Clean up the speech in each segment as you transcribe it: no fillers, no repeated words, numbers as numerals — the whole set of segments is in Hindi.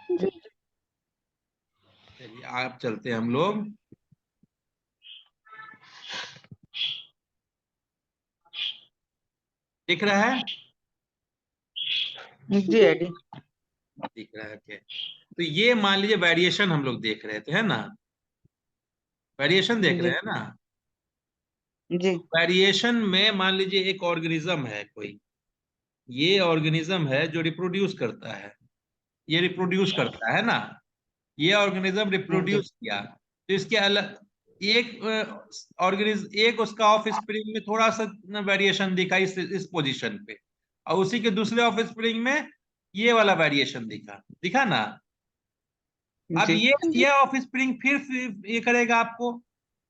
जी चलिए आप चलते हैं हम लोग। दिख रहा है? जी एडी। दिख रहा है, ओके। तो ये मान लीजिए वेरिएशन हम लोग देख रहे थे, है ना? वेरिएशन देख रहे जी हैं ना? जी वेरिएशन में मान लीजिए एक ऑर्गेनिज्म है कोई, ये ऑर्गेनिज्म है जो रिप्रोड्यूस करता है, ये रिप्रोड्यूस करता है ना, ये ऑर्गेनिज्म जी रिप्रोड्यूस किया, तो इसके अलग एक ऑर्गेनिज्म, एक उसका ऑफ स्प्रिंग में थोड़ा सा वेरिएशन दिखा इस पोजीशन पे, और उसी के दूसरे ऑफ स्प्रिंग में ये वाला वेरिएशन दिखा दिखा ना। अब जी ये ऑफ स्प्रिंग फिर ये करेगा आपको,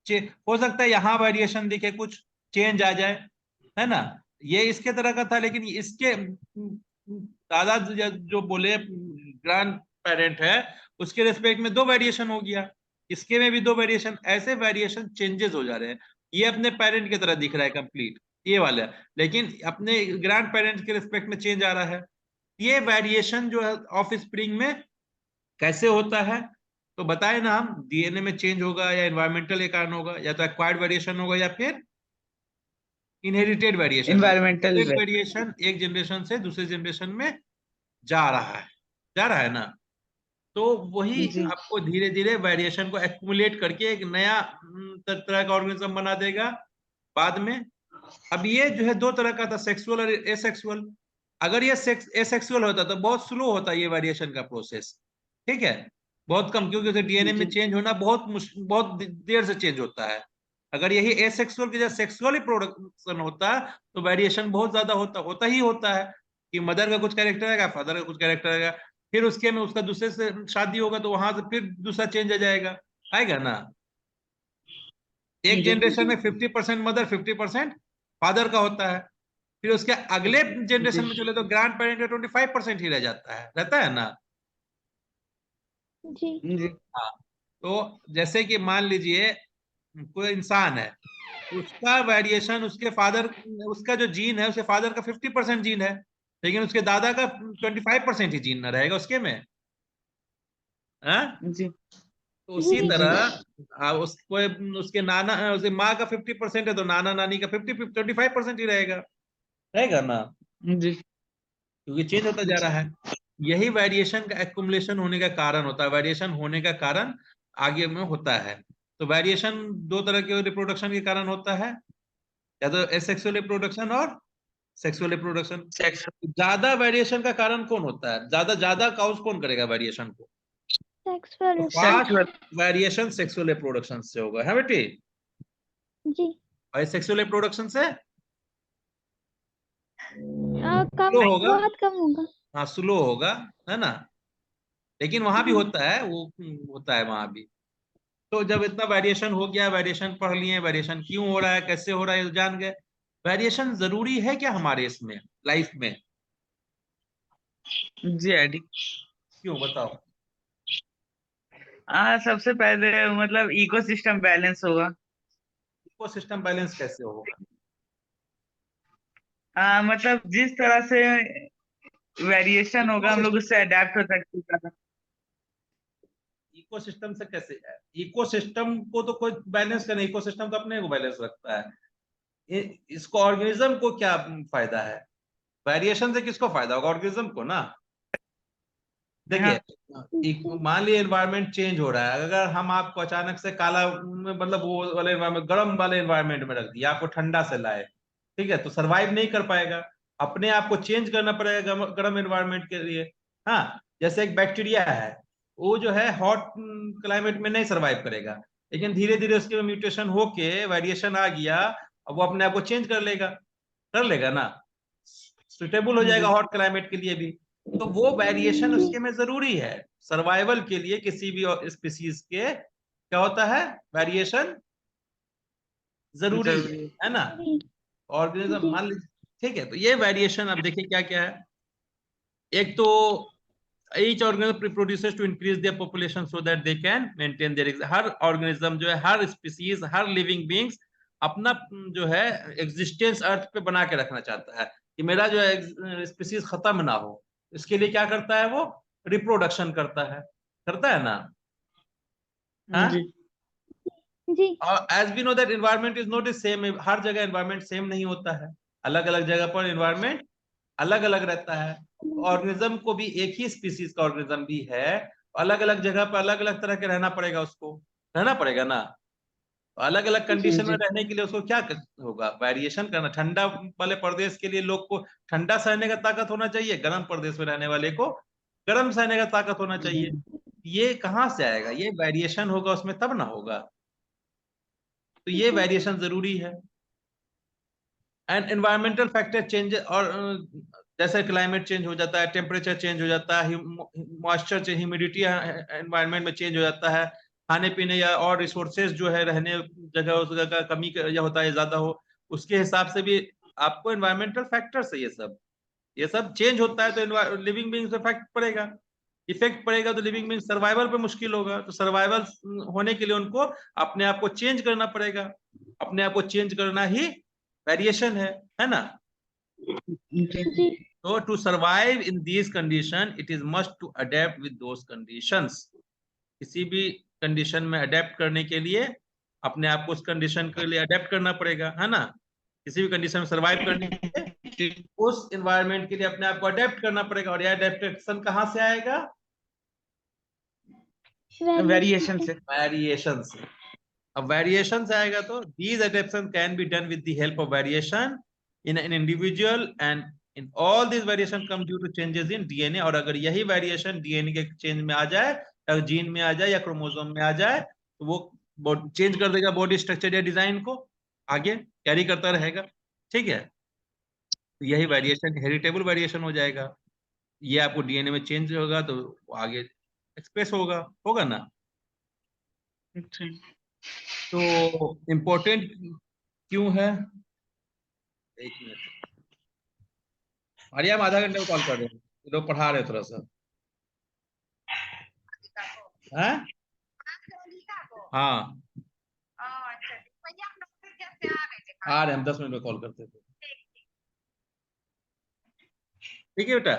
हो सकता है यहाँ वेरिएशन दिखे, कुछ चेंज आ जाए, है ना? ये इसके तरह का था, लेकिन इसके दादा जो बोले ग्रैंड पेरेंट है, उसके रेस्पेक्ट में दो वेरिएशन हो गया, इसके में भी दो वेरिएशन, ऐसे वेरिएशन चेंजेस हो जा रहे हैं। ये अपने पेरेंट की तरह दिख रहा है कंप्लीट, ये वाला, लेकिन अपने ग्रैंड पेरेंट्स के रेस्पेक्ट में चेंज आ रहा है। ये वेरिएशन जो है ऑफ स्प्रिंग में कैसे होता है, तो बताए ना हम, डीएनए में चेंज होगा, या एनवायरमेंटल के कारण होगा, या तो एक्वायर्ड वेरिएशन होगा, या फिर इनहेरिटेड वेरिएशन होगा। इन्वायरमेंटल। वेरिएशन एक जनरेशन से दूसरे जनरेशन में जा रहा है, जा रहा है ना? तो वही जी आपको धीरे धीरे वेरिएशन को एक्युमुलेट करके एक नया तरह का ऑर्गेनिज्म बना देगा बाद में। अब ये जो है दो तरह का था, सेक्सुअल और एसेक्सुअल। अगर ये एसेक्सुअल होता तो बहुत स्लो होता ये वेरिएशन का प्रोसेस, ठीक है, बहुत कम, क्योंकि उसे डीएनए में जी चेंज होना बहुत देर से चेंज होता है। अगर यही एसेक्सुअल की जगह सेक्सुअली प्रोडक्शन होता तो वेरिएशन बहुत ज्यादा होता ही होता है, कि मदर का कुछ कैरेक्टर आएगा, फादर का कुछ कैरेक्टर आएगा, फिर उसके में उसका दूसरे से शादी होगा तो वहां से फिर दूसरा चेंज आ जाएगा, आएगा ना? एक जी जनरेशन में 50% मदर 50% फादर का होता है, फिर उसके अगले जनरेशन में चले तो ग्रैंड पेरेंट का 25% ही रह जाता है, रहता है ना? जी जी हाँ। तो जैसे कि मान लीजिए कोई इंसान है, उसका वेरिएशन उसके फादर, उसका जो जीन है उसके फादर का 50% जीन है, लेकिन उसके दादा का 25% ही जीन न रहेगा उसके में, हाँ? जी तो उसी जी जी तरह उसको, उसके नाना, उसकी माँ का 50% है तो नाना नानी का 25% ही रहेगा, रहेगा ना? जी क्योंकि चेंज होता जा रहा है। यही वेरिएशन का एक्युमुलेशन होने का कारण होता है, वेरिएशन होने का कारण आगे में होता है। तो वेरिएशन दो तरह के रिप्रोडक्शन के कारण होता है, या तो एसेक्सुअल रिप्रोडक्शन और सेक्सुअल रिप्रोडक्शन। सेक्स ज्यादा वेरिएशन का कारण कौन होता है, ज्यादा ज्यादा काउज कौन करेगा वेरिएशन को? सेक्सुअल तो fast sexual. Variation sexual reproduction से होगा, है बेटी? जी और सेक्सुअल रिप्रोडक्शन से कम, स्लो होगा, बहुत कम होगा। हाँ स्लो होगा, है ना? लेकिन वहां भी होता है वो, होता है वहां भी। तो जब इतना वेरिएशन हो गया, वेरिएशन पढ़ लिए, वेरिएशन क्यों हो रहा है, कैसे हो रहा है, ये जान गए। वेरिएशन जरूरी है क्या हमारे इसमें, लाइफ में? जी एडी। क्यों, बताओ? हाँ, सबसे पहले मतलब इकोसिस्टम बैलेंस होगा। इकोसिस्टम बैलेंस कैसे होगा? मतलब जिस तरह से वेरिएशन होगा हम लोग इकोसिस्टम उससे से, अडेप्ट हो सकते हैं। इकोसिस्टम से कैसे है? इकोसिस्टम को तो कोई बैलेंस का नहीं, इकोसिस्टम तो अपने को बैलेंस रखता है। इसको ऑर्गेनिज्म को क्या फायदा है? वेरिएशन से किसको फायदा होगा? ऑर्गेनिज्म को ना। देखिए, हाँ एक मान लीजिए एनवायरनमेंट चेंज हो रहा है, अगर हम आपको अचानक से काला, मतलब वो वाले एनवायरनमेंट, गर्म वाले एनवायरनमेंट में रख दिया, आपको ठंडा से लाए, ठीक है, तो सरवाइव नहीं कर पाएगा, अपने आप को चेंज करना पड़ेगा गर्म एनवायरनमेंट के लिए। हाँ, जैसे एक बैक्टीरिया है, वो जो है हॉट क्लाइमेट में नहीं सरवाइव करेगा, लेकिन धीरे धीरे उसके म्यूटेशन होके वेरिएशन आ गया, अब वो अपने आप को चेंज कर लेगा ना, सुटेबल हो जाएगा जी हॉट क्लाइमेट के लिए भी। तो वो वेरिएशन उसके में जरूरी है, सर्वाइवल के लिए किसी भी स्पीसीज के, क्या होता है, वेरिएशन जरूरी जरूरी। है ना? ऑर्गेनिज्म जी मान लीजिए, ठीक है, तो ये वेरिएशन अब देखिए क्या क्या है। एक तो each organism produces to increase their population so that they can maintain their, her organism जो है, हर स्पीसीज, हर लिविंग बींग्स अपना जो है एग्जिस्टेंस अर्थ पे बना के रखना चाहता है, कि मेरा जो है स्पीसीज खत्म ना हो। इसके लिए क्या करता है वो? रिप्रोडक्शन करता है ना। हाँ? जी जी और as we know that environment is not same, हर जगह एनवायरनमेंट सेम नहीं होता है, अलग अलग जगह पर एनवायरनमेंट अलग अलग रहता है। ऑर्गेनिज्म को भी एक ही स्पीसीज का ऑर्गेनिज्म भी है, अलग अलग जगह पर अलग अलग तरह के रहना पड़ेगा, उसको रहना पड़ेगा ना। अलग अलग कंडीशन में जी रहने के लिए उसको क्या होगा, वेरिएशन करना। ठंडा वाले प्रदेश के लिए लोग को ठंडा सहने का ताकत होना चाहिए, गर्म प्रदेश में रहने वाले को गर्म सहने का ताकत होना चाहिए। ये कहाँ से आएगा, ये वेरिएशन होगा उसमें तब ना होगा। तो ये वेरिएशन जरूरी है। एंड एनवायरमेंटल फैक्टर चेंज, और जैसे क्लाइमेट चेंज हो जाता है, टेम्परेचर चेंज हो जाता है, मॉइस्चर चेंज, ह्यूमिडिटी एनवायरनमेंट में चेंज हो जाता है, खाने पीने या और रिसोर्सेज जो है रहने जगह उस जगह का कमी या होता है ज्यादा हो, उसके हिसाब से भी आपको एनवायरमेंटल फैक्टर्स है ये सब चेंज होता है तो लिविंग बीइंग्स पे इफेक्ट पड़ेगा तो लिविंग बीइंग सर्वाइवल पे मुश्किल होगा। तो सर्वाइवल होने के लिए उनको अपने आप को चेंज करना पड़ेगा, अपने आप को चेंज करना ही वेरिएशन है ना। जी So to survive in these condition, it is must to adapt with those conditions. किसी भी कंडीशन में अडेप्ट करने के लिए अपने आप को उस कंडीशन के लिए अडेप्ट करना पड़ेगा, है ना। किसी भी कंडीशन में सर्वाइव करने के लिए उस एनवायरनमेंट के लिए अपने आप को अडेप्ट करना पड़ेगा। और यह अडेप्टेशन कहाँ से आएगा, वेरिएशन से। वेरिएशन से। अब वेरिएशन से आएगा तो these adaptation can be done with the help of variation in an individual, and in all these variation come due to changes in DNA। और अगर यही वेरिएशन डीएनए के चेंज में आ जाए या जीन में आ जाए या क्रोमोसोम में आ जाए तो वो चेंज कर देगा बॉडी स्ट्रक्चर या डिजाइन को, आगे कैरी करता रहेगा। ठीक है, तो यही वेरिएशन हेरिटेबल वेरिएशन हो जाएगा। ये आपको डीएनए में चेंज होगा तो आगे एक्सप्रेस होगा ना। तो इम्पोर्टेंट क्यों है, एक मिनट, अरे हम आधा घंटे में कॉल कर रहे हैं, लोग पढ़ा रहे थोड़ा सा। हैं? हाँ आ रहे हम 10 मिनट में कॉल करते थे। ठीक है बेटा।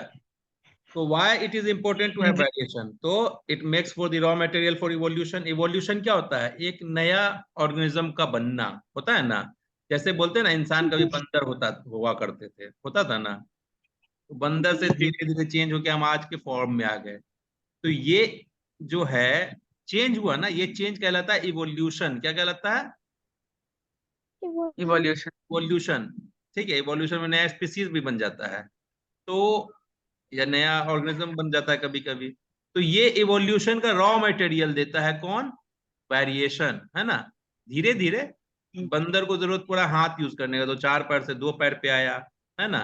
तो why it is important to have variation, तो it makes for the raw material for evolution. Evolution क्या होता है, एक नया ऑर्गेनिज्म का बनना होता है ना। जैसे बोलते हैं ना, इंसान कभी बंदर हुआ करते थे, होता था ना, तो बंदर से धीरे धीरे चेंज होकर हम आज के फॉर्म में आ गए। तो ये जो है चेंज हुआ ना, ये चेंज कहलाता है इवोल्यूशन। क्या कहलाता है, इवोल्यूशन। इवोल्यूशन। ठीक है, इवोल्यूशन में नया स्पीसीज भी बन जाता है, तो या नया ऑर्गेनिज्म बन जाता है कभी कभी। तो ये इवोल्यूशन का रॉ मटेरियल देता है कौन, वेरिएशन, है ना। धीरे धीरे बंदर को जरूरत पड़ा हाथ यूज करने का, तो 4 पैर से 2 पैर पे आया, है ना।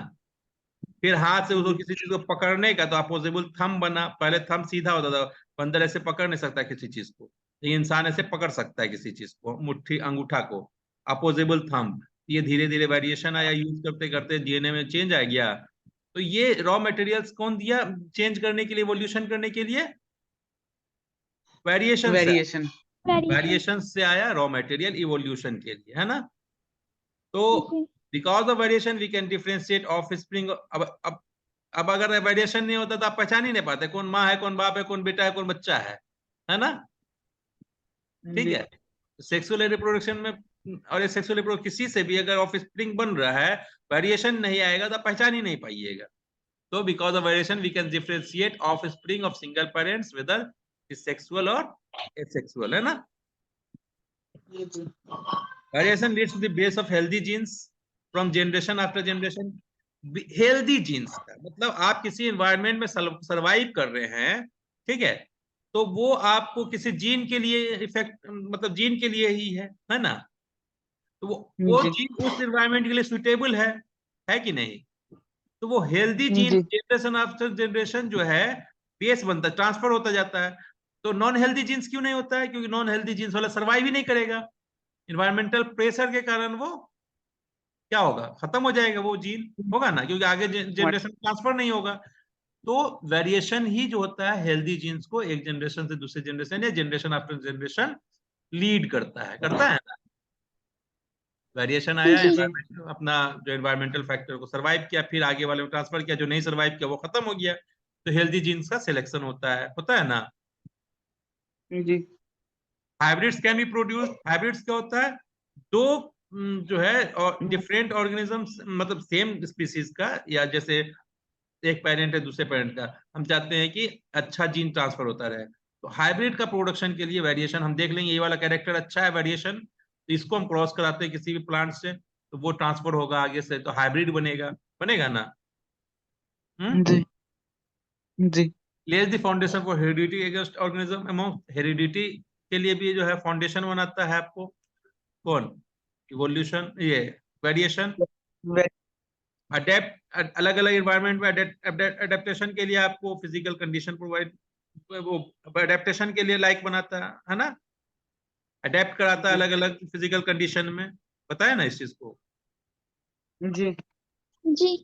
फिर हाथ से उसको किसी चीज को पकड़ने का तो अपोजिबल थंब बना। पहले थंब सीधा होता था, बंदर ऐसे पकड़ नहीं सकता किसी चीज को, लेकिन इंसान ऐसे पकड़ सकता है किसी चीज को, मुट्ठी अंगूठा को, अपोजिबल थंब। ये धीरे धीरे वेरिएशन आया, यूज करते करते डीएनए में चेंज आ गया। तो ये रॉ मटेरियल्स कौन दिया चेंज करने के लिए, इवोल्यूशन करने के लिए, वेरिएशन। वेरिएशन से आया रॉ मटेरियल इवोल्यूशन के लिए, है ना। तो because of variation we can differentiate offspring. अब अगर वेरिएशन नहीं होता तो आप पहचान ही नहीं पाते कौन माँ है, कौन बाप है, कौन बेटा है, कौन बच्चा है ना। ठीक है, सेक्सुअल रिप्रोडक्शन में और ये सेक्सुअल रिप्रोडक्शन किसी से भी अगर ऑफ स्प्रिंग बन रहा है, वेरिएशन नहीं आएगा तो आप पहचान ही नहीं पाइएगा। तो because of variation we can differentiate offspring of single parents whether sexual और एसेक्सुअल, है ना। Variation leads to the base of healthy genes from generation after generation। Healthy genes का मतलब आप किसी एनवायरनमेंट में सरवाइव कर रहे हैं, ठीक है, तो वो आपको किसी जीन के लिए इफेक्ट, मतलब जीन के लिए ही है ना। तो वो जीन उस एनवायरनमेंट के लिए सुटेबल है कि नहीं। तो वो healthy gene generation after generation जो है बेस बनता है, ट्रांसफर होता जाता है। तो नॉन हेल्दी जीन्स क्यों नहीं होता है, क्योंकि नॉन हेल्दी जीन्स वाला सर्वाइव ही नहीं करेगा। इन्वायरमेंटल प्रेशर के कारण वो क्या होगा, खत्म हो जाएगा, वो जीन होगा ना, क्योंकि आगे जनरेशन ट्रांसफर नहीं होगा। तो वेरिएशन ही जो होता है हेल्दी जीन्स को एक जनरेशन से दूसरे जनरेशन या जनरेशन आफ्टर जनरेशन लीड करता है ना। वेरिएशन आया, अपना जो एनवायरमेंटल फैक्टर को सर्वाइव किया, फिर आगे वाले में ट्रांसफर किया, जो नहीं सर्वाइव किया वो खत्म हो गया। तो हेल्दी जीन्स का सिलेक्शन होता है ना। जी hybrids can be produced, hybrids क्या होता है, दो जो है और डिफरेंट ऑर्गेनिजम्स, मतलब सेम स्पीसीज का, या जैसे एक पेरेंट है दूसरे पेरेंट का, हम चाहते हैं कि अच्छा जीन ट्रांसफर होता रहे, तो हाइब्रिड का प्रोडक्शन के लिए वेरिएशन हम देख लेंगे, ये वाला कैरेक्टर अच्छा है वेरिएशन, तो इसको हम क्रॉस कराते हैं किसी भी प्लांट से, तो वो ट्रांसफर होगा आगे से, तो हाइब्रिड बनेगा ना। जी जी lays the foundation for heredity against organism among, heredity के लिए भी जो है फाउंडेशन बनाता है आपको कौन, इवोल्यूशन, ये वेरिएशन। वे- अडेप्ट, अलग अलग इन्वायरमेंट में अडेप्टेशन के लिए आपको फिजिकल कंडीशन प्रोवाइड, वो अडेप्टेशन के लिए लाइक बनाता है ना, अडेप्ट कराता है अलग अलग फिजिकल कंडीशन में, बताया ना इस चीज को। जी जी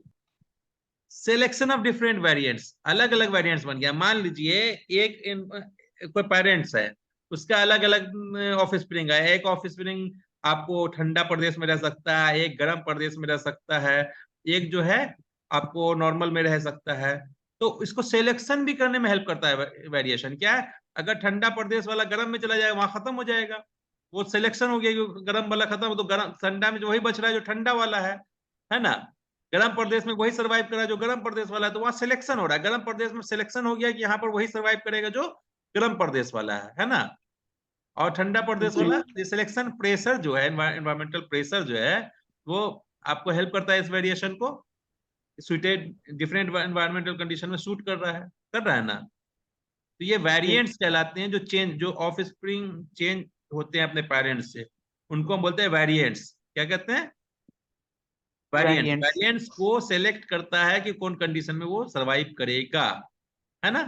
सिलेक्शन ऑफ डिफरेंट वेरिएंट्स, अलग अलग वेरिएंट्स बन गया, मान लीजिए कोई पेरेंट्स है, उसका अलग अलग ऑफ स्प्रिंग है, एक ऑफ स्प्रिंग आपको ठंडा प्रदेश में रह सकता है, एक गर्म प्रदेश में रह सकता है, एक जो है आपको नॉर्मल में रह सकता है, तो इसको सिलेक्शन भी करने में हेल्प करता है वेरिएशन। क्या है, अगर ठंडा प्रदेश वाला गर्म में चला जाएगा, वहां खत्म हो जाएगा, वो सिलेक्शन हो गया, गर्म वाला खत्म हो, तो गर्म ठंडा में जो वही बच रहा है जो ठंडा वाला है ना, गर्म प्रदेश में वही सर्वाइव करा जो गर्म प्रदेश वाला है, तो वहां सिलेक्शन हो रहा है, गर्म प्रदेश में सिलेक्शन हो गया कि यहाँ पर वही सर्वाइव करेगा जो गर्म प्रदेश वाला है ना। और ठंडा प्रदेश जी वाला, ये सिलेक्शन प्रेशर जो है, एनवायरमेंटल प्रेशर जो है, वो आपको हेल्प करता है इस वेरिएशन को, सुटेड डिफरेंट एनवायरमेंटल कंडीशन में सूट कर रहा है ना। तो ये वेरिएंट्स कहलाते हैं, जो ऑफ स्प्रिंग चेंज होते हैं अपने पेरेंट्स से, उनको हम बोलते हैं वेरिएंट्स। क्या कहते हैं, वेरिएंट्स। वेरिएंट्स वेरिएंट्स को सेलेक्ट करता है कि कौन कंडीशन में वो सरवाइव करेगा, है ना।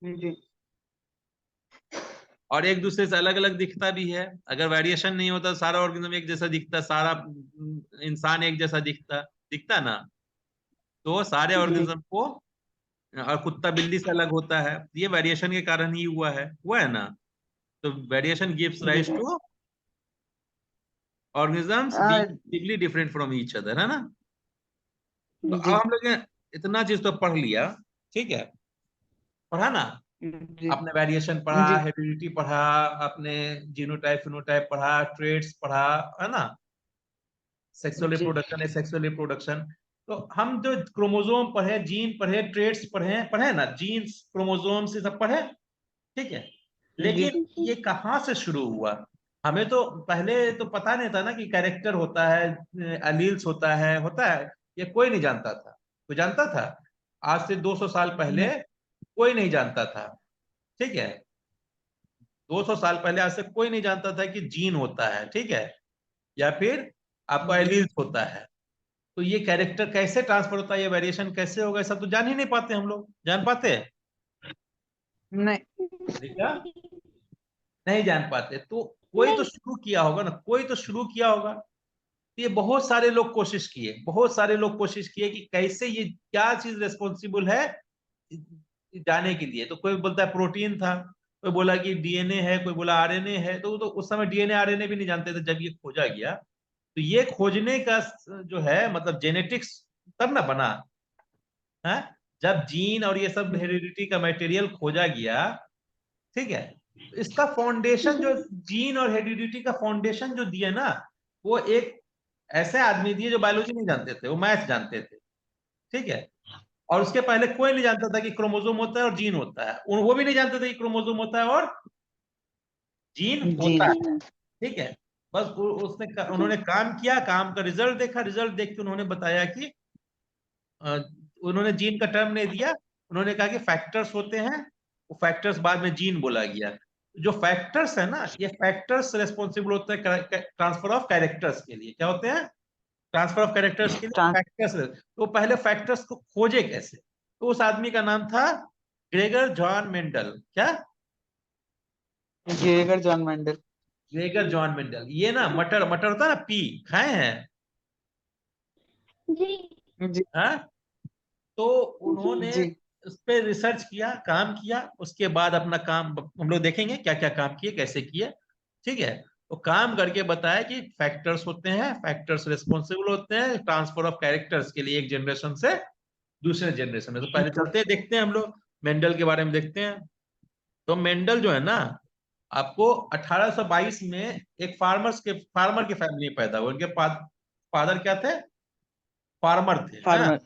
जी और एक दूसरे से अलग अलग दिखता भी है, अगर वेरिएशन नहीं होता सारा ऑर्गेनिज्म एक जैसा दिखता, सारा इंसान एक जैसा दिखता ना, तो सारे जी ऑर्गेनिज्म को, और कुत्ता बिल्ली से अलग होता है, ये वेरिएशन के कारण ही हुआ है ना। तो variation gives the rise to organisms uh, being different from each other, है ना। तो अब जी हम लोग ने इतना चीज तो पढ़ लिया, ठीक है, पढ़ा ना, जी आपने वेरिएशन पढ़ा, जी हेरिडिटी पढ़ा, आपने जीनोटाइप फिनोटाइप पढ़ा, ट्रेड्स पढ़ा, है ना, सेक्सुअल जी रिप्रोडक्शन, सेक्सुअल रिप्रोडक्शन। तो हम जो क्रोमोसोम पढ़े, जीन पढ़े, ट्रेड्स पढ़े ना, जीन्स क्रोमोसोम से सब पढ़े, ठीक है, जी लेकिन ये कहाँ से शुरू हुआ, हमें तो पहले तो पता नहीं था ना कि कैरेक्टर होता है, अलील्स होता है, ये कोई नहीं जानता था, कोई जानता था आज से 200 साल पहले, नहीं कोई नहीं जानता था, ठीक है, 200 साल पहले आज से कोई नहीं जानता था कि जीन होता है, ठीक है, या फिर आपका जी एलील्स होता है, तो ये कैरेक्टर कैसे ट्रांसफर होता है, ये वेरिएशन कैसे होगा, सब तो जान ही नहीं पाते, हम लोग जान पाते हैं, नहीं देखा, नहीं जान पाते, तो कोई तो नहीं शुरू किया होगा ना, कोई तो शुरू किया होगा, तो ये बहुत सारे लोग कोशिश किए कि कैसे ये क्या चीज रेस्पॉन्सिबल है जाने के लिए, तो कोई बोलता है प्रोटीन था, कोई बोला कि डीएनए है, कोई बोला आरएनए है, तो उस समय डीएनए आरएनए भी नहीं जानते थे, जब ये खोजा गया, तो ये खोजने का जो है मतलब जेनेटिक्स तब ना बना है, जब जीन और ये सब हेरिडिटी का मटेरियल खोजा गया, ठीक है, तो इसका फाउंडेशन जो जीन और हेरिडिटी का फाउंडेशन जो दिया ना, वो एक ऐसे आदमी दिए जो बायोलॉजी नहीं जानते थे, वो मैथ्स जानते थे, ठीक है, और उसके पहले कोई नहीं जानता था कि क्रोमोसोम होता है और जीन होता है, वो भी नहीं जानते थे कि क्रोमोसोम होता है और जीन जी होता जी है, ठीक है, बस उन्होंने काम किया, काम का रिजल्ट देखा, रिजल्ट देख के उन्होंने बताया कि अ, उन्होंने जीन का टर्म नहीं दिया, उन्होंने कहा कि फैक्टर्स होते हैं, वो फैक्टर्स बाद में जीन बोला गया, जो फैक्टर्स है ना, ये फैक्टर्स रेस्पॉन्सिबल होते हैं ट्रांसफर ऑफ कैरेक्टर्स के लिए, क्या होते हैं, ट्रांसफर ऑफ कैरेक्टर्स के लिए ट्रांस फैक्टर्स, तो पहले फैक्टर्स को खोजे कैसे, तो उस आदमी का नाम था ग्रेगर जॉन मेंडल, क्या, Gregor John Mendel Gregor John Mendel, ये ना मटर मटर होता है ना, पी खाए हैं, जी जी हाँ, तो जी उन्होंने जी उस पर रिसर्च किया, काम किया, उसके बाद अपना काम हम लोग देखेंगे क्या क्या काम किए, कैसे किए, ठीक है, तो काम करके बताया कि फैक्टर्स होते हैं, फैक्टर्स रिस्पॉन्सिबल होते हैं ट्रांसफर ऑफ कैरेक्टर्स के लिए एक जनरेशन से दूसरे जनरेशन में। तो पहले चलते हैं, देखते हैं हम लोग मेंडल के बारे में देखते हैं। तो मेंडल जो है ना, आपको 1822 में एक फार्मर की फैमिली में पैदा हुए। उनके फादर क्या थे? फार्मर थे, है ना। फार्मर।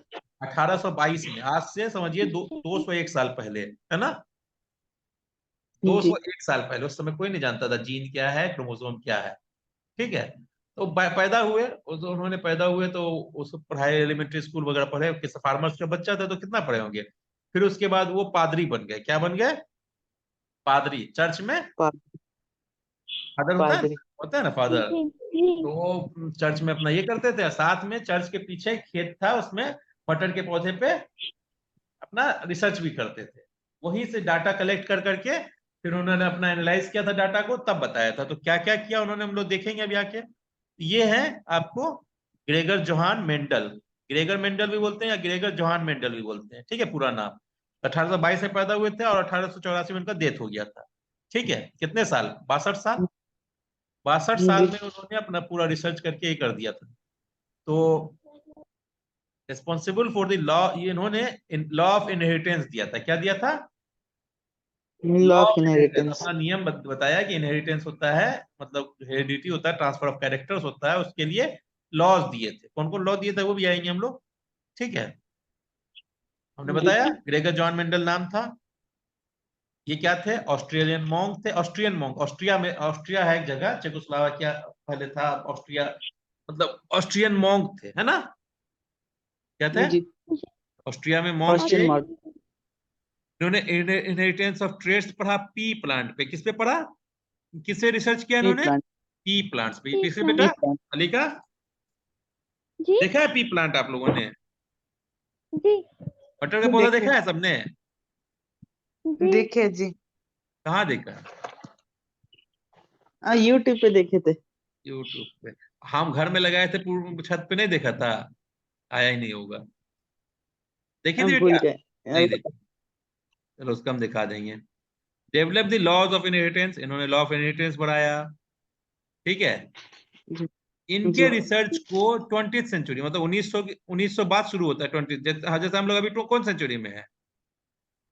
1822 में, आज से समझिए 201 साल पहले, है ना। जी 201 साल पहले, उस समय कोई नहीं जानता था जीन क्या है, क्रोमोसोम क्या है। ठीक है। तो पैदा हुए, तो उन्होंने पैदा हुए तो उस पढ़ाई, एलिमेंट्री स्कूल वगैरह पढ़े, फार्मर्स का बच्चा था तो कितना पढ़े होंगे। फिर उसके बाद वो पादरी बन गए। क्या बन गए? पादरी। चर्च में पा, फादर पादरी। होता है ना फादर। जी जी तो वो चर्च में अपना ये करते थे, साथ में चर्च के पीछे एक खेत था, उसमें मटर के पौधे पे अपना रिसर्च भी करते थे। वहीं से डाटा कलेक्ट कर करके फिर उन्होंने अपना एनालाइज किया था डाटा को, तब बताया था। तो क्या क्या किया उन्होंने, हम लोग देखेंगे अभी आके। ये है आपको Gregor Johan Mendel. Gregor Mendel भी बोलते हैं या ग्रेगर जोहान मेंडल भी बोलते हैं, ठीक है, पूरा नाम। 1822 में पैदा हुए थे और 1884 में उनका डेथ हो गया था। ठीक है। कितने साल? 62 साल। 62 साल जी में उन्होंने अपना पूरा रिसर्च करके ये कर दिया था। तो रिस्पॉन्सिबल फॉर द लॉ, ये इन्होंने लॉ ऑफ इनहेरिटेंस दिया था। क्या दिया था? Law law of of inheritance. Inheritance. अपना नियम बताया कि इनहेरिटेंस होता है, मतलब हेरिडिटी होता है, ट्रांसफर ऑफ कैरेक्टर्स होता है, उसके लिए लॉज दिए थे। कौन कौन लॉ दिए थे वो भी आएंगे हम लोग। ठीक है। हमने जी बताया ग्रेगर जॉन मेंडल नाम था। ये क्या थे? ऑस्ट्रेलियन मॉन्क थे। ऑस्ट्रियन मॉन्क, ऑस्ट्रिया में, ऑस्ट्रिया है एक जगह, चेकोस्लोवाकिया पहले था, ऑस्ट्रिया, मतलब ऑस्ट्रियन मॉन्क थे, है ना। क्या थे? जी। ऑस्ट्रिया में मॉन्क ऑस्टिन थे। मार्क। इन्होंने इनहेरिटेंस ऑफ ट्रेड्स पढ़ा, पी प्लांट पे। किस पे पढ़ा? किससे रिसर्च किया पी इन्होंने? प्लांट। पी प्लांट्स पे। जी किससे पी बेटा? प्लांट। अलीका, जी देखा है पी प्लांट आप लोगों ने? जी मटर का पौधा देखे देखा है सबने? जी देखे जी। कहाँ देखा? हाँ, यूट्यूब पे देखे थे। यूट्यूब पे। हम घर में लगाए थे, पूर्ण छत पे नहीं देखा था? आया ही नहीं होगा। देखी थी हम भूल बेटा? गए। नहीं अरे, देखी। चलो उसका हम दिखा देंगे। Develop the laws of inheritance, इन्होंने लॉ ऑफ इनहेरिटेंस बढ़ाया। ठीक है। जी इनके जी। रिसर्च को 20th सेंचुरी, मतलब 1900 बाद शुरू होता है। 20 जैसे हम लोग अभी कौन सेंचुरी में है?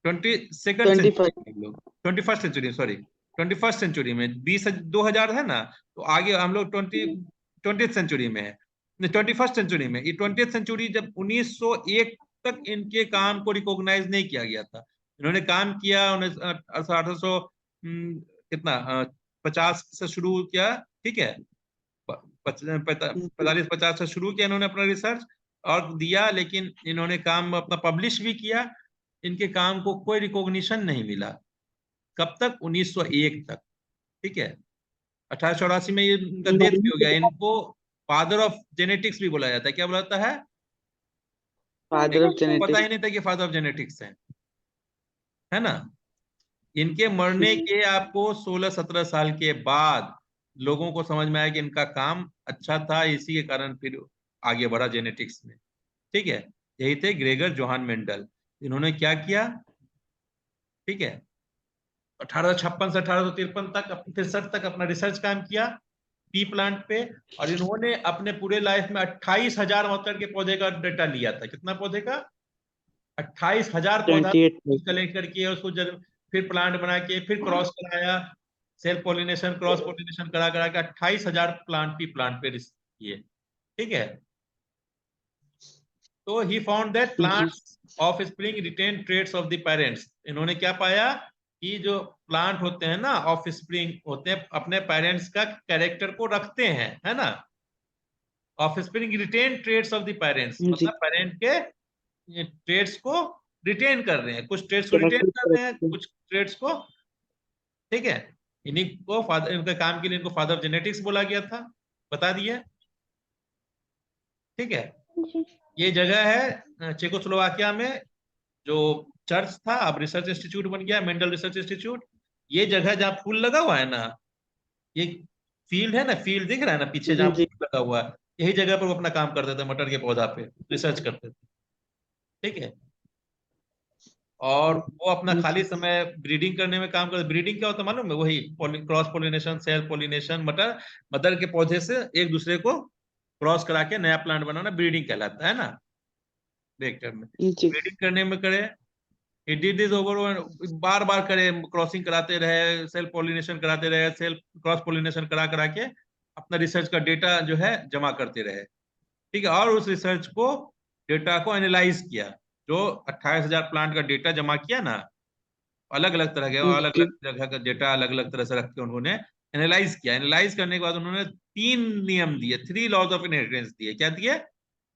22nd 25। सेंचुरी में लोग, 21st century, sorry, 21st century में 2000 है ना। तो आगे हम लोग 20th सेंचुरी में है, 21st सेंचुरी में। ये 20th सेंचुरी, जब 1901 तक इनके काम को रिकॉग्नाइज नहीं किया गया था। इन्होंने काम किया 1800 कितना 50 से शुरू किया। ठीक है। 45-50 से शुरू किया इन्होंने अपना रिसर्च और दिया, लेकिन इन्होंने काम अपना पब्लिश भी किया। इनके काम को कोई रिकॉग्निशन नहीं मिला। कब तक? 1901 तक। ठीक है। 1884 में ये इनका डेथ भी हो गया। इनको फादर ऑफ जेनेटिक्स भी बोला जाता है। क्या बोला जाता है? फादर ऑफ इनको पता जेनेटिक्स। ही नहीं था कि फादर ऑफ जेनेटिक्स है ना। इनके मरने के आपको 16-17 साल के बाद लोगों को समझ में आया कि इनका काम अच्छा था, इसी के कारण फिर आगे बढ़ा जेनेटिक्स में। ठीक है। यही थे ग्रेगर जोहान मेंडल। इन्होंने क्या किया? ठीक है। 1856 से 1853 तक, 63 तक अपना रिसर्च काम किया पी प्लांट पे। और इन्होंने अपने पूरे लाइफ में 28,000 मटर के पौधे का डेटा लिया था। कितना पौधे का? 28,000 पौधा 28। कलेक्ट करके उसको फिर प्लांट बना के फिर क्रॉस कराया, सेल्फ पोलिनेशन, क्रॉस पोलिनेशन करा करा के 28,000 प्लांट पी प्लांट पे किए। ठीक है। तो ही found that the plants offspring retain traits of the parents. इन्होंने क्या पाया कि जो प्लांट होते हैं ना, ऑफ स्प्रिंग होते हैं, अपने पेरेंट्स का कैरेक्टर को रखते हैं, है ना। Offspring retain traits of the parents, जी। मतलब पेरेंट के ट्रेड्स को रिटेन कर रहे हैं। कुछ ट्रेड्स को रिटेन कर रहे हैं, कैरेक्टर। कुछ ट्रेड्स को। ठीक है। इन्हीं को फादर, इनके काम के लिए इनको फादर ऑफ जेनेटिक्स बोला गया था। बता दिए। ठीक है। जी ये जगह है चेकोस्लोवाकिया में, जो चर्च था अब रिसर्च इंस्टीट्यूट बन गया, मेंडल रिसर्च इंस्टीट्यूट। ये जगह जहाँ फूल लगा हुआ है ना, ये फील्ड है ना, फील्ड दिख रहा है ना पीछे जहाँ जी फूल लगा हुआ है, यही जगह पर वो अपना काम करते थे, मटर के पौधा पे रिसर्च करते थे। ठीक है। और वो अपना खाली समय ब्रीडिंग करने में काम करते। ब्रीडिंग क्या होता है मालूम है? वही क्रॉस पोलिनेशन, सेल्फ पोलिनेशन, मटर मदर के पौधे से एक दूसरे को क्रॉस करा के नया प्लांट बनाना ब्रीडिंग कहलाता है ना। वेक्टर में, जी ब्रीडिंग करने में करे, he did this over, बार बार करे, क्रॉसिंग कराते रहे, सेल्फ पॉलिनेशन कराते रहे, सेल्फ क्रॉस पॉलिनेशन करा करा के अपना रिसर्च का डेटा जो है जमा करते रहे, ठीक है। और उस रिसर्च को, डेटा को एनालाइज किया, जो 28,000 प्लांट का डेटा जमा किया ना, अलग अलग तरह के, अलग जी अलग जगह का डेटा अलग अलग तरह से रख के उन्होंने एनालाइज किया। एनालाइज करने के बाद उन्होंने 3 नियम दिए, 3 लॉज ऑफ इनहेरिटेंस दिए। क्या दिए?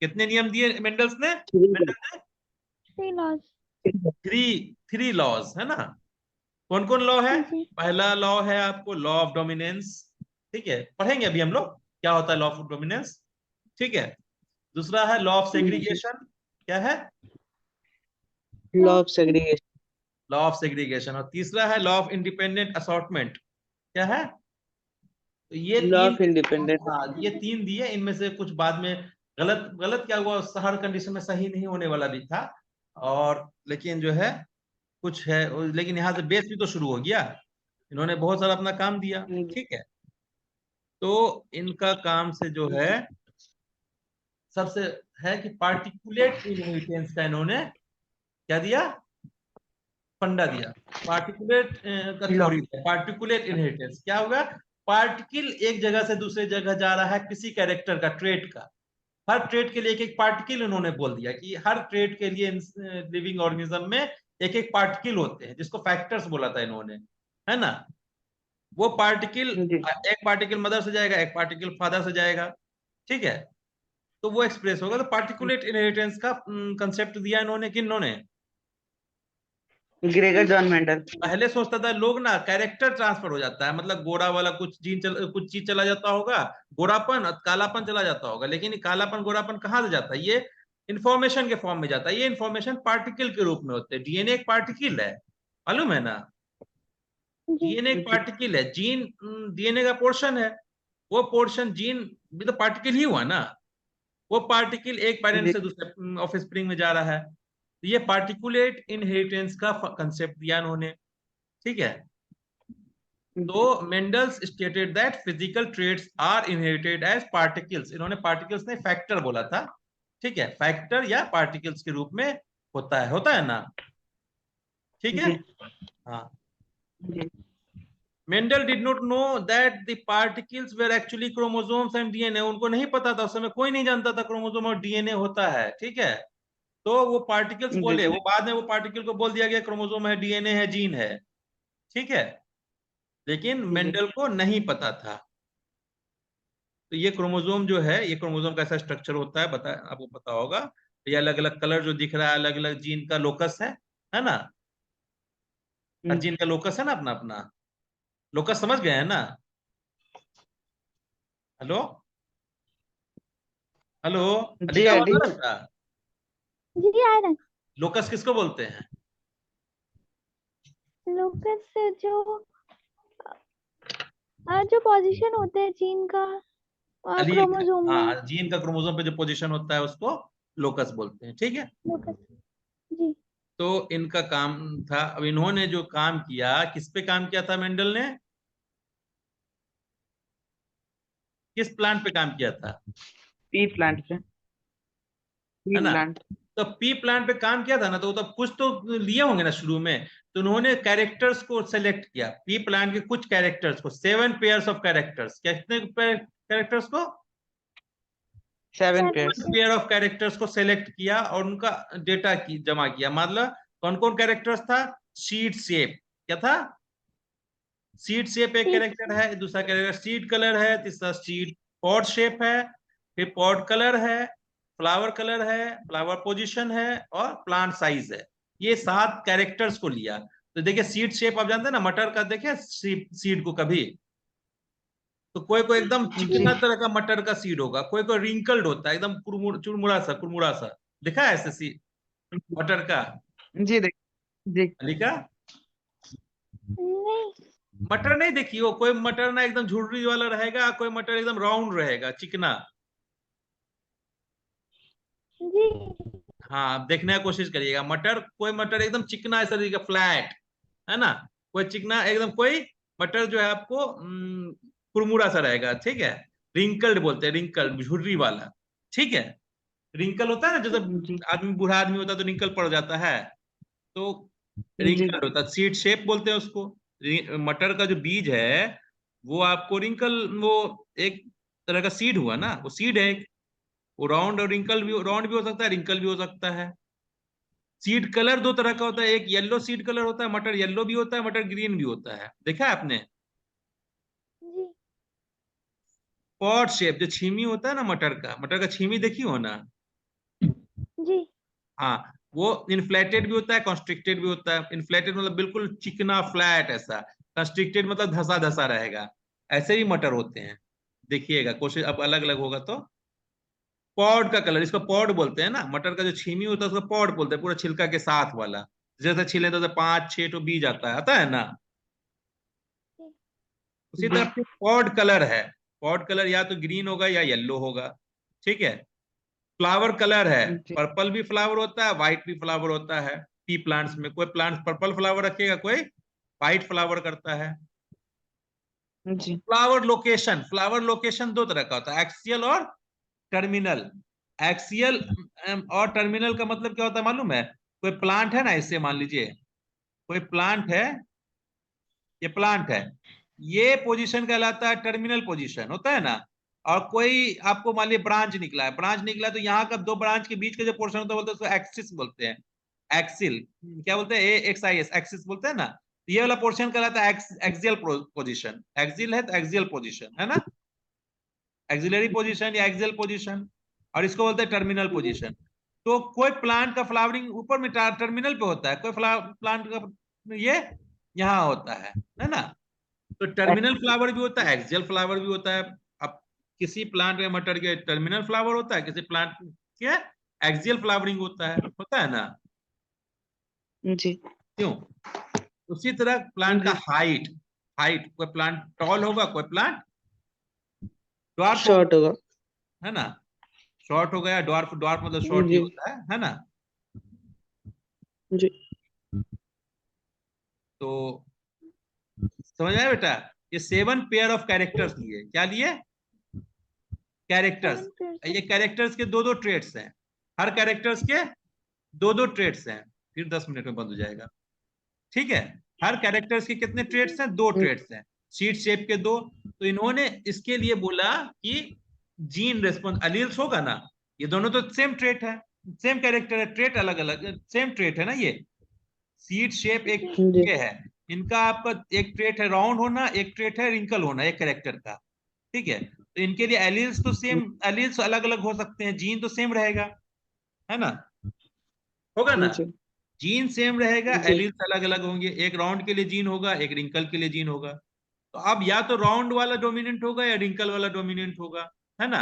कितने नियम दिए मेंडल्स ने? मेंडल ने three laws. Three three laws, है ना। कौन कौन लॉ है? जी पहला लॉ है आपको लॉ ऑफ डोमिनेंस, ठीक है, पढ़ेंगे अभी हम लोग क्या होता है लॉ ऑफ डोमिनेंस, ठीक है। दूसरा है लॉ ऑफ सेग्रीगेशन, क्या है? Law of segregation. Law of segregation. और तीसरा है लॉ ऑफ इंडिपेंडेंट असॉर्टमेंट, क्या है? तो ये लॉ तीन, ऑफ इंडिपेंडेंट। हाँ ये 3 दिए, इनमें से कुछ बाद में गलत गलत क्या हुआ, हर कंडीशन में सही नहीं होने वाला भी था, और लेकिन जो है कुछ है, लेकिन यहाँ से बेस भी तो शुरू हो गया, इन्होंने बहुत सारा अपना काम दिया, ठीक है। तो इनका काम से जो है सबसे है कि पार्टिकुलेट इनहेरिटेंस का इन्होंने क्या दिया, फंडा दिया। पार्टिकुलेट का लॉ। थ्योरी है, पार्टिकुलेट इनहेरिटेंस क्या होगा? पार्टिकल एक जगह से दूसरे जगह जा रहा है किसी कैरेक्टर का, ट्रेट का, हर ट्रेट के लिए एक एक पार्टिकल उन्होंने बोल दिया कि हर ट्रेट के लिए लिविंग ऑर्गेनिज्म में एक एक पार्टिकल होते हैं, जिसको फैक्टर्स बोला था इन्होंने, है ना। वो पार्टिकल, जी एक पार्टिकल मदर से जाएगा, एक पार्टिकल फादर से जाएगा, ठीक है। तो वो एक्सप्रेस होगा। तो पार्टिकुलेट इनहेरिटेंस का कंसेप्ट दिया इन्होंने, किन्होंने? Gregor John Mendel. पहले सोचता था लोग ना कैरेक्टर ट्रांसफर हो जाता है, मतलब गोरा वाला कुछ कुछ चीज चला जाता होगा, गोरापन और कालापन चला जाता होगा, लेकिन ये कालापन गोरापन कहाँ से जाता है? ये इंफॉर्मेशन के फॉर्म में जाता है। ये इंफॉर्मेशन पार्टिकल के रूप में होते हैं। डीएनए एक पार्टिकल है, मालूम है ना। जी डीएनए एक जी पार्टिकल है, जीन डीएनए का पोर्शन है, वो पोर्शन जीन भी तो पार्टिकल ही हुआ ना। वो पार्टिकल एक पेरेंट जी से दूसरे ऑफ स्प्रिंग में जा रहा है। तो ये पार्टिकुलेट इनहेरिटेंस का कंसेप्ट दिया उन्होंने, ठीक है। तो Mendel's stated that physical traits are inherited as particles, इन्होंने पार्टिकल्स ने फैक्टर बोला था, ठीक है, फैक्टर या पार्टिकल्स के रूप में होता है ना, ठीक है। जी हाँ, जी Mendel did not know that the particles were actually chromosomes and DNA, उनको नहीं पता था, उस समय कोई नहीं जानता था क्रोमोसोम और डीएनए होता है, ठीक है। तो वो पार्टिकल्स जी बोले, वो बाद में वो पार्टिकल को बोल दिया गया क्रोमोसोम है, डीएनए है, जीन है, ठीक है। लेकिन जी मेंडल को नहीं पता था। तो ये क्रोमोसोम जो है, ये क्रोमोसोम का ऐसा स्ट्रक्चर होता है, बता आपको पता होगा। ये अलग अलग कलर जो दिख रहा है, अलग अलग जीन का लोकस है ना। हर जीन का लोकस है ना अपना अपना। लोकस समझ गए हैं ना? हेलो, हेलो, जी अलिका आवाज आंटी। आ रहा था? जी आयरन। लोकस किसको बोलते हैं? लोकस जो जो पोजीशन होते हैं जीन का अलील का, क्रोमोसोम में। हाँ, जीन का क्रोमोसोम पे जो पोजीशन होता है उसको लोकस बोलते हैं, ठीक है। लोकस। जी तो इनका काम था, अब इन्होंने जो काम किया, किस पे काम किया था मेंडल ने? किस प्लांट पे काम किया था, पी प्लांट पे। पी है ना। प्लांट। तो पी प्लांट पे काम किया था ना, तो तब कुछ तो लिए होंगे ना शुरू में। तो उन्होंने कैरेक्टर्स को सेलेक्ट किया, पी प्लांट के कुछ कैरेक्टर्स को, 7 पेयर्स ऑफ कैरेक्टर्स, कितने कैरेक्टर्स को? 7 7 पेयर्स। पेयर ऑफ कैरेक्टर्स को सेलेक्ट किया और उनका डेटा की जमा किया। मतलब कौन कौन कैरेक्टर्स था? सीड शेप, क्या था? सीड शेप एक सीड्स। कैरेक्टर है, दूसरा कैरेक्टर सीड कलर है, तीसरा सीड पॉड शेप है, फिर पॉड कलर है, फ्लावर कलर है, फ्लावर पोजीशन है, और प्लांट साइज है। ये 7 कैरेक्टर्स को लिया। तो देखिए सीड शेप आप जानते हैं ना, मटर का देखे सीड को कभी? तो कोई कोई एकदम जी चिकना तरह का मटर का सीड होगा, कोई कोई रिंकल्ड होता है, एकदम कुरमुरा सा। देखा है ऐसे सीड मटर का, जी देख। जी अलिका? नहीं। मटर नहीं देखी हो? कोई मटर ना एकदम झुर्री वाला रहेगा, कोई मटर एकदम राउंड रहेगा, चिकना। जी हाँ, आप देखने की कोशिश करिएगा। मटर, कोई मटर एकदम चिकना ऐसा दिखेगा, फ्लैट, है ना। कोई चिकना एकदम, कोई मटर जो है आपको कुरमुरा सा रहेगा, ठीक है। रिंकल्ड बोलते हैं, रिंकल्ड झुर्री वाला, ठीक है। रिंकल होता है ना, जैसे जी आदमी बूढ़ा आदमी होता है तो रिंकल पड़ जाता है, तो जी रिंकल होता है, सीड शेप बोलते हैं उसको। मटर का जो बीज है वो आपको रिंकल, वो एक तरह का सीड हुआ ना, वो सीड है एक। वो राउंड और रिंकल भी, राउंड भी हो सकता है, रिंकल भी हो सकता है। सीड कलर दो तरह का होता है, एक येलो सीड कलर होता है, मटर येलो भी होता है, मटर ग्रीन भी होता है, देखा है आपने? जी पॉड शेप, जो छीमी होता है ना मटर का छीमी देखी हो ना? जी हाँ, वो इन्फ्लेटेड भी होता है, कॉन्स्ट्रिक्टेड भी होता है। इन्फ्लेटेड मतलब बिल्कुल चिकना फ्लैट ऐसा, कॉन्स्ट्रिक्टेड मतलब धसा धसा रहेगा। ऐसे ही मटर होते हैं, देखिएगा कोशिश, अब अलग अलग होगा तो। पॉड का कलर, इसको पॉड बोलते हैं ना, मटर का जो छीमी होता है उसको पॉड बोलते हैं, पूरा छिलका के साथ वाला। जैसे छिले तो 5-6 तो बीज आता है ना? जी उसी जी तरह फिर पॉड कलर है। पॉड कलर या तो ग्रीन होगा या येलो होगा, ठीक है। फ्लावर कलर है, जी पर्पल भी फ्लावर होता है, व्हाइट भी फ्लावर होता है। पी प्लांट्स में कोई प्लांट पर्पल फ्लावर रखेगा, कोई व्हाइट फ्लावर करता है। जी फ्लावर लोकेशन दो तरह का होता है, एक्सियल और टर्मिनल। एक्सियल और टर्मिनल का मतलब क्या होता है मालूम है? कोई प्लांट है ना, इससे मान लीजिए कोई प्लांट है, ये प्लांट है, ये पोजीशन कहलाता है टर्मिनल पोजीशन, होता है ना। और कोई आपको मान लीजिए ब्रांच निकला है, तो यहाँ का दो ब्रांच के बीच का जो पोर्शन होता है बोलते हैं उसको एक्सिस बोलते हैं। एक्सिल, क्या बोलते हैं, AXIS, एक्सिस बोलते हैं ना। तो ये वाला पोर्शन कहलाता है एक्सियल पोजीशन। एक्सिल है तो एक्सियल पोजीशन है ना, एक्सिलरी पोजीशन या एक्सियल पोजीशन। और इसको बोलते हैं टर्मिनल पोजीशन। तो कोई प्लांट का फ्लावरिंग ऊपर में टर्मिनल पे होता है, कोई प्लांट का ये यहाँ होता है ना। तो टर्मिनल फ्लावर भी होता है, एक्सियल फ्लावर भी होता है। अब किसी प्लांट में मटर के टर्मिनल फ्लावर होता है, किसी प्लांट के एक्सियल फ्लावरिंग होता है ना। जी क्यों? उसी तरह प्लांट का जी हाइट, कोई प्लांट टॉल होगा, कोई प्लांट ड्वार्फ होगा, शॉर्ट होगा। है ना। शॉर्ट हो गया, ड्वार्फ, मतलब शॉर्ट ही जी होता है ना। जी तो समझ आया बेटा? ये 7 पेयर ऑफ कैरेक्टर्स लिए, क्या लिए? कैरेक्टर्स। 7 पेयर। ये कैरेक्टर्स के दो दो ट्रेड्स हैं, हर कैरेक्टर्स के दो दो ट्रेड्स हैं। फिर 10 मिनट में बंद हो जाएगा, ठीक है। हर कैरेक्टर्स के कितने ट्रेड्स जी हैं? दो ट्रेड्स हैं, सीट शेप के दो। तो इन्होंने इसके लिए बोला कि जीन रेस्पॉन्स अलील्स होगा ना, ये दोनों तो सेम ट्रेट है, सेम कैरेक्टर है, ट्रेट अलग अलग, सेम ट्रेट है ना ये। सीट शेप एक जी जी के है, इनका आपका एक ट्रेट है राउंड होना, एक ट्रेट है रिंकल होना, एक कैरेक्टर का, ठीक है। तो इनके लिए एलील्स तो सेम, एलील्स अलग अलग हो सकते हैं, जीन तो सेम रहेगा, है ना, होगा ना। जी जीन सेम रहेगा, जी एलील्स अलग अलग होंगे, एक राउंड के लिए जीन होगा, एक रिंकल के लिए जीन होगा। तो अब या तो राउंड वाला डोमिनेंट होगा या रिंकल वाला डोमिनेंट होगा, है ना।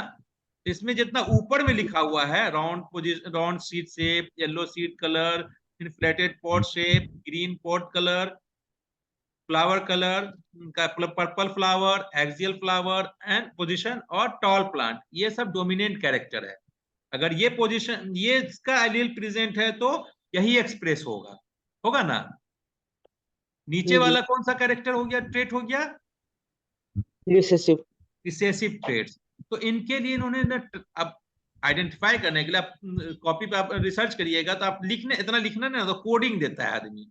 इसमें जितना ऊपर में लिखा हुआ है, round position, round seed shape, yellow seed colour, inflated pod shape, green pod colour, flower colour का purple flower, axial flower end position और टॉल प्लांट, ये सब डोमिनेंट कैरेक्टर है। अगर ये पोजीशन, ये इसका एलील प्रेजेंट है तो यही एक्सप्रेस होगा, होगा ना। नीचे जी वाला कौन सा कैरेक्टर हो गया, ट्रेट हो गया, रिसेसिव। Recessive traits. तो इनके लिए इन्होंने ना, अब आइडेंटिफाई करने के लिए आप कॉपी पे आप रिसर्च करिएगा तो आप लिखने, इतना लिखना ना तो कोडिंग देता है आदमी,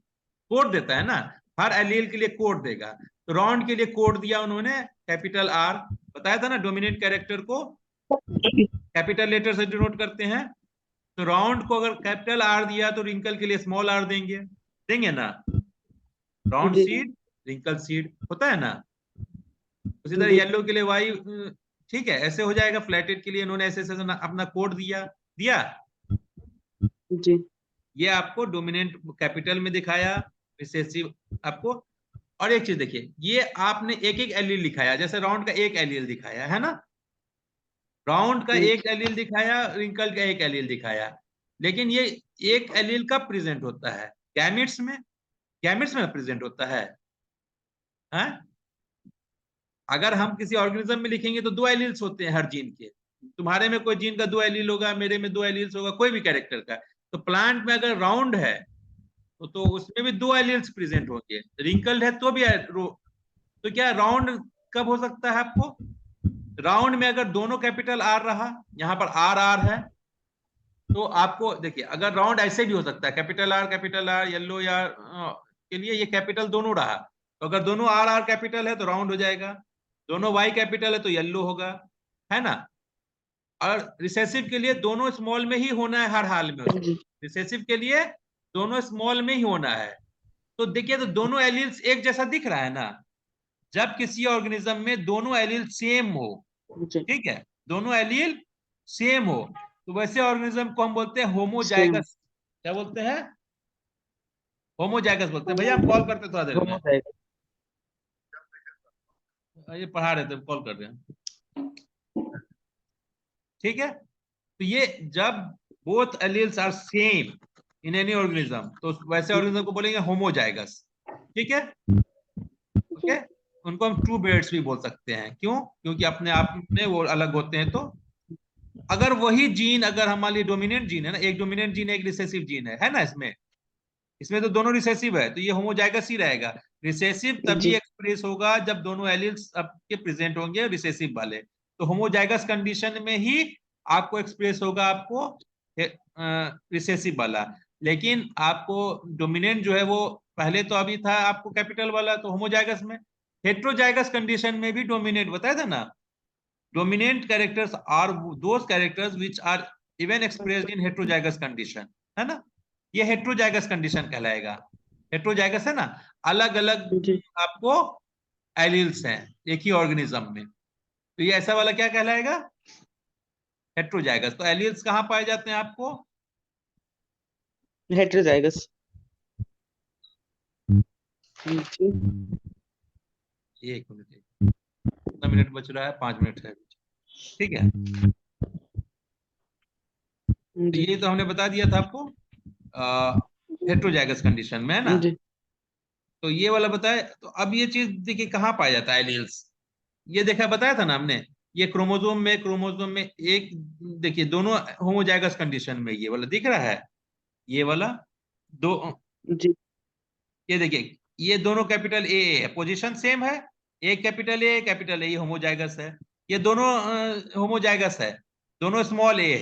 कोड देता है ना, हर एलील के लिए कोड देगा। तो राउंड के लिए कोड दिया उन्होंने कैपिटल R, बताया था ना डोमिनेंट कैरेक्टर को कैपिटल लेटर से डिनोट करते हैं। तो राउंड को अगर कैपिटल R दिया तो रिंकल के लिए स्मॉल r देंगे, देंगे ना। राउंड जी सीड, रिंकल सीड, होता है ना। उसी तरह जी येलो के लिए वाई, ठीक है, ऐसे हो जाएगा। फ्लैटेड के लिए इन्होंने ऐसे ऐसे अपना कोड दिया दिया जी ये आपको डोमिनेंट कैपिटल में दिखाया, रिसेसिव आपको। और एक चीज देखिए, ये आपने एक एक एलील दिखाया, जैसे राउंड का एक एलील दिखाया है ना, राउंड का एक एलील दिखाया, रिंकल का एक एलील दिखाया। लेकिन ये एक एलील कब प्रेजेंट होता है? गैमेट्स में, गैमेट्स में प्रेजेंट होता है, हाँ? अगर हम किसी ऑर्गेनिज्म में लिखेंगे तो दो एलील्स होते हैं हर जीन के। तुम्हारे में कोई जीन का दो एलील होगा, मेरे में दो एलील्स होगा, कोई भी कैरेक्टर का। तो प्लांट में अगर राउंड है तो उसमें भी दो एलील्स प्रेजेंट होंगे, रिंकल्ड है तो भी तो क्या राउंड कब हो सकता है आपको? राउंड में अगर दोनों कैपिटल R रहा, यहां पर R R है, तो आपको देखिए, अगर राउंड ऐसे भी हो सकता है, कैपिटल आर येलो या के लिए ये कैपिटल दोनों रहा, तो अगर दोनों आर आर कैपिटल है तो राउंड हो जाएगा, दोनों वाई कैपिटल है तो येलो होगा, है ना। और रिसेसिव के लिए दोनों स्मॉल में ही होना है हर हाल में, जी रिसेसिव के लिए दोनों स्मॉल में ही होना है। तो देखिए, तो दोनों एलील्स एक जैसा दिख रहा है ना, जब किसी ऑर्गेनिज्म में दोनों एलील सेम हो, जी ठीक है, दोनों एलील सेम हो, तो वैसे ऑर्गेनिज्म को हम बोलते हैं सेम होमोजाइगस। क्या बोलते हैं? होमोजाइगस बोलते हैं। भैया हम कॉल करते हैं थोड़ा देर हो में, जाएगा। ये पढ़ा रहे थे, कॉल कर रहे हैं, ठीक है। तो ये जब both alleles are same in any organism, तो वैसे ऑर्गेनिज्म को बोलेंगे होमोजाइगस, ठीक है, ओके। जी उनको हम ट्रू बेयर्स भी बोल सकते हैं, क्यों? क्योंकि अपने आप में वो अलग होते हैं। तो अगर वही जीन, अगर हमारे लिए डोमिनेंट जीन है ना, एक डोमिनेंट जीन है, एक रिसेसिव जीन है ना, इसमें इसमें तो दोनों रिसेसिव है, तो ये होमोजाइगस ही रहेगा। रिसेसिव तभी जी एक्सप्रेस होगा जब दोनों एलील्स आपके प्रेजेंट होंगे रिसेसिव वाले, तो होमोजाइगस कंडीशन में ही आपको एक्सप्रेस होगा आपको रिसेसिव वाला। लेकिन आपको डोमिनेंट जो है वो पहले तो अभी था आपको कैपिटल वाला, तो होमोजाइगस में। हेट्रोजाइगस कंडीशन में भी डोमिनेंट बताया था ना, dominant characters are those characters which are even expressed in heterozygous condition, है ना। ये हेट्रोजाइगस कंडीशन कहलाएगा। हेट्रोजाइगस है ना, अलग अलग जी आपको एलील्स हैं एक ही ऑर्गेनिज्म में, तो ये ऐसा वाला क्या कहलाएगा? हेट्रोजाइगस। तो एलील्स कहाँ पाए जाते हैं आपको? हेटेरोजाइगस। जी एक मिनट, कितना मिनट बच रहा है? 5 मिनट है, ठीक है। तो जी ये तो हमने बता दिया था आपको हेट्रोजाइगस कंडीशन में, है ना। जी तो ये वाला बताया। तो अब ये चीज देखिए कहाँ पाया जाता है एलील्स, ये देखा, बताया था ना हमने, ये क्रोमोसोम में एक, देखिए दोनों होमोजाइगस कंडीशन में ये वाला दिख रहा है, ये वाला दो, जी ये देखिए, ये दोनों कैपिटल ए है, पोजीशन सेम है, एक कैपिटल ए, ये होमोजाइगस है, ये दोनों होमोजाइगस है, दोनों स्मॉल ए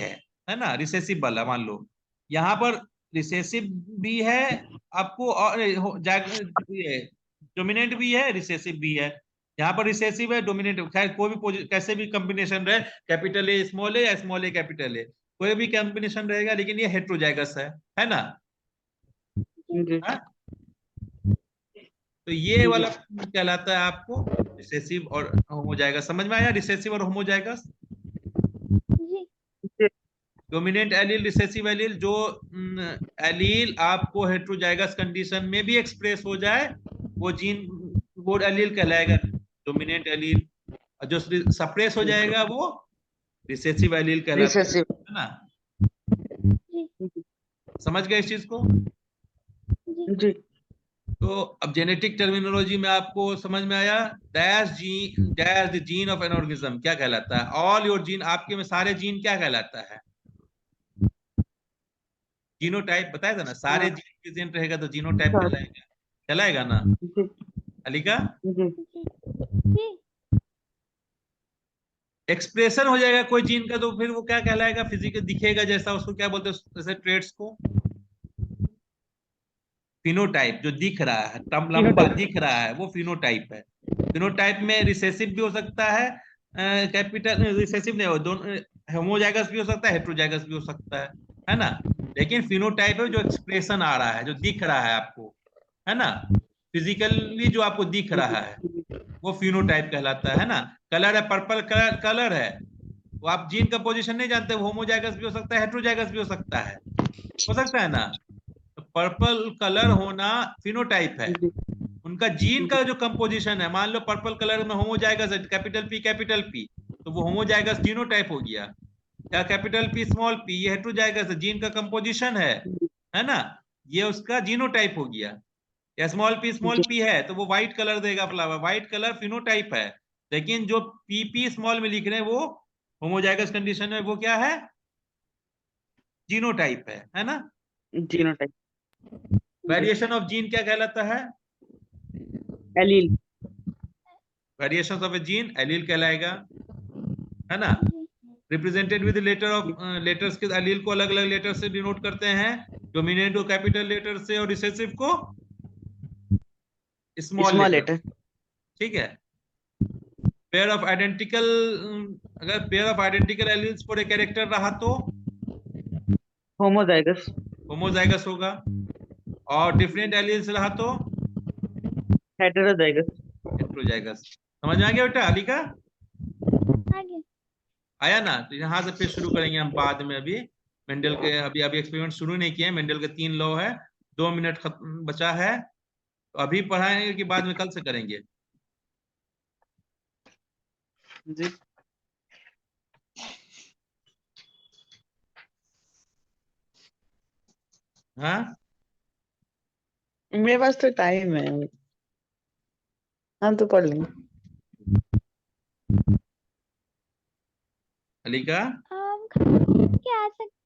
है ना, रिसेसिव वाला मान लो। यहाँ पर रिसेसिव भी है आपको, और ये डोमिनेंट भी है, रिसेसिव भी है। यहाँ पर रिसेसिव है, डोमिनेंट, खैर कोई भी कैसे भी कॉम्बिनेशन रहे, कैपिटल ए स्मॉल ए या स्मॉल ए कैपिटल ए, कोई भी कॉम्बिनेशन रहेगा, लेकिन ये हेट्रोजाइगस है ना। जी हाँ? तो ये जी वाला कहलाता है आपको रिसेसिव और होमोजाइगस। समझ में आया रिसेसिव और होमोजाइगस? जी डोमिनेंट एलील, रिसेसिव एलील, जो एलील आपको हेट्रोजाइगस कंडीशन में भी एक्सप्रेस हो जाए, वो जीन, वो एलील कहलाएगा डोमिनेंट एलील। जो सप्रेस हो जाएगा वो रिसेसिव एलील कहलाता रिसेसिव। है ना। जी समझ गए इस चीज को? जी जी तो अब जेनेटिक टर्मिनोलॉजी में आपको समझ में आया, dash the gene of an organism क्या कहलाता है, ऑल योर जीन, आपके में सारे जीन क्या कहलाता है? जीनोटाइप बताया था ना, सारे हाँ जीन प्रेजेंट रहेगा तो जीनोटाइप सर। कहलाएगा, कहलाएगा ना जी अलिका। जी जी जी एक्सप्रेशन हो जाएगा कोई जीन का तो फिर वो क्या कहलाएगा? फिजिकल दिखेगा जैसा, उसको क्या बोलते हैं? जैसे ट्रेड्स को फिनोटाइप, जो दिख रहा है, टम लंबा फिनोटाइप। दिख रहा है, वो फिनोटाइप है। फिनोटाइप में रिसेसिव भी हो सकता है, कैपिटल रिसेसिव नहीं हो, दोनों होमोजाइगस भी हो सकता है, हेट्रोजाइगस भी हो सकता है ना। लेकिन फिनोटाइप है जो एक्सप्रेशन आ रहा है, जो दिख रहा है आपको, है ना, फिजिकली जो आपको दिख रहा है, वो फिनोटाइप कहलाता है ना। कलर है, पर्पल कलर कलर है, वो आप जीन का पोजीशन नहीं जानते, वो होमोजाइगस भी हो सकता है, हेट्रोजाइगस भी हो सकता है ना। तो पर्पल कलर होना फिनोटाइप है। जी उनका जीन का जो कंपोजिशन है, मान लो पर्पल कलर में होमोजाइगस है, कैपिटल पी, तो वो होमोजाइगस जीनोटाइप हो गया। क्या कैपिटल पी स्मॉल पी, ये हेट्रोजाइगस है, जीन का कंपोजिशन है ना, ये उसका जीनोटाइप हो गया। या स्मॉल जी पी है तो वो व्हाइट कलर देगा फ्लावर, व्हाइट कलर फिनोटाइप है। लेकिन जो पी स्मॉल में लिख रहे हैं वो होमोजाइगस कंडीशन में वो क्या है? जीनोटाइप है ना। Genotype. The variation of gene क्या कहलाता है? Allele. Variation of a gene allele कहलाएगा, है ना। Represented with letter of letters के एलील को अलग अलग लेटर से डिनोट करते हैं, डोमिनेंट को कैपिटल लेटर से और रिसेसिव को स्मॉल लेटर। ठीक है। पेयर ऑफ आइडेंटिकल, अगर pair of identical alleles for a character रहा तो होमोजाइगस। होमोजाइगस होगा, और डिफरेंट एलील्स रहा तो हेटेरोजाइगस। हेटेरोजाइगस। समझ में आ गया बेटा अली का? आगे आया ना? तो यहाँ से फिर शुरू करेंगे हम बाद में। अभी मेंडल के अभी एक्सपेरिमेंट शुरू नहीं किए हैं। मेंडल के 3 लॉ है, 2 मिनट बचा है, तो अभी पढ़ाएंगे कि बाद में कल से करेंगे? जी हाँ मेरे पास तो टाइम है, हम तो पढ़ लेंगे। अली का? हम खा के आ सकते